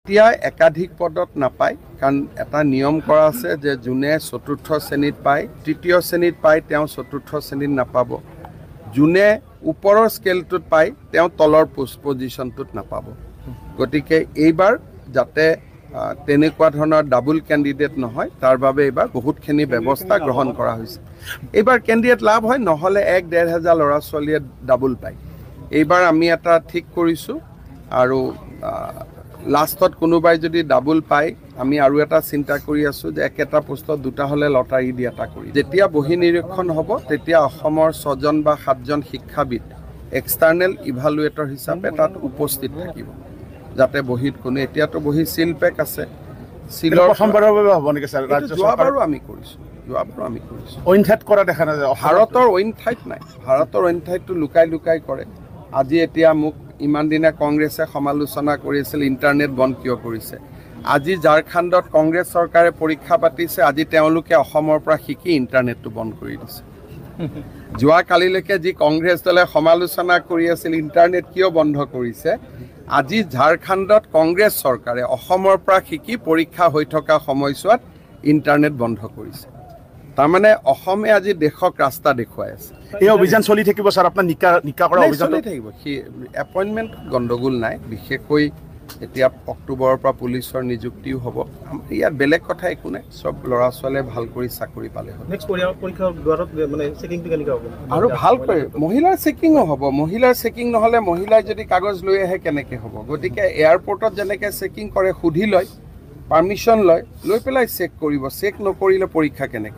এতিয়া একাধিক পদত নাপায়, কাৰণ এটা নিয়ম কৰা আছে যে যোনে চতুৰ্থ শ্ৰেণীত পায়, তৃতীয় শ্ৰেণীত পায়, তেওঁ চতুৰ্থ শ্ৰেণীত নাপাব। যোনে ওপৰৰ স্কেলটোত পায়, তেওঁ তলৰ পজিশ্যনটোত নাপাব। গতিকে এইবাৰ যাতে তেনেকুৱা ধৰণৰ ডাবল কেণ্ডিডেট নহয়, তাৰ বাবে এইবাৰ বহুতখিনি ব্যৱস্থা গ্ৰহণ কৰা হৈছে। এইবাৰ কেণ্ডিডেট লাভ হয়, নহ'লে 1-1.5 হাজাৰ ল'ৰা ছোৱালীয়ে ডাবল পায়। এইবাৰ আমি এটা ঠিক কৰিছোঁ, আৰু লাষ্টত কোনোবাই যদি ডাবল পায়, আমি আৰু এটা চিন্তা কৰি আছোঁ যে একেটা পোষ্টত দুটা হ'লে লটাৰী দি এটা কৰি। যেতিয়া বহি নিৰীক্ষণ হ'ব, তেতিয়া অসমৰ 6জন বা 7জন শিক্ষাবিদ এক্সটাৰ্নেল ইভালুৱেটৰ হিচাপে তাত উপস্থিত থাকিব, যাতে বহীত কোনো, এতিয়াতো বহী চিল পেক আছে। চিলৰ প্ৰথমবাৰৰ বাবে হ'ব নেকি ছাৰ? যোৱাবাৰো আমি কৰিছোঁ, অইন ঠাইত কৰা দেখা নাযায়। ভাৰতৰ অইন ঠাইত নাই, ভাৰতৰ অইন ঠাইতটো লুকাই লুকাই কৰে। আজি এতিয়া মোক ইমান দিনে কংগ্ৰেছে সমালোচনা কৰিছিল ইণ্টাৰনেট বন্ধ কিয় কৰিছে। আজি ঝাৰখণ্ডত কংগ্ৰেছ চৰকাৰে পৰীক্ষা পাতিছে, আজি তেওঁলোকে অসমৰ পৰা শিকি ইণ্টাৰনেটটো বন্ধ কৰি দিছে। যোৱাকালিলৈকে যি কংগ্ৰেছ দলে সমালোচনা কৰি আছিল ইণ্টাৰনেট কিয় বন্ধ কৰিছে, আজি ঝাৰখণ্ডত কংগ্ৰেছ চৰকাৰে অসমৰ পৰা শিকি পৰীক্ষা হৈ থকা সময়ছোৱাত ইণ্টাৰনেট বন্ধ কৰিছে। তাৰমানে অসমে আজি দেশক ৰাস্তা দেখুৱাই আছে। এই অভিযান চলি থাকিব ছাৰ, আপোনাৰ নিকা কৰা অভিযান চলি থাকিব। এপইণ্টমেণ্ট গণ্ডগোল নাই, বিশেষকৈ এতিয়া অক্টোবৰৰ পৰা পুলিচৰ নিযুক্তিও হ'ব। ইয়াত বেলেগ কথা একো নাই, চব ল'ৰা ছোৱালীয়ে ভাল কৰি চাকৰি পালে হ'ল। আৰু ভালকৈ মহিলাৰ চেকিঙো হ'ব। মহিলাৰ চেকিং নহ'লে মহিলাই যদি কাগজ লৈ আহে কেনেকৈ হ'ব। গতিকে এয়াৰপৰ্টত যেনেকৈ চেকিং কৰে, সুধি লয়, পাৰ্মিশ্যন লয়, লৈ পেলাই চেক কৰিব। চেক নকৰিলে পৰীক্ষা কেনেকৈ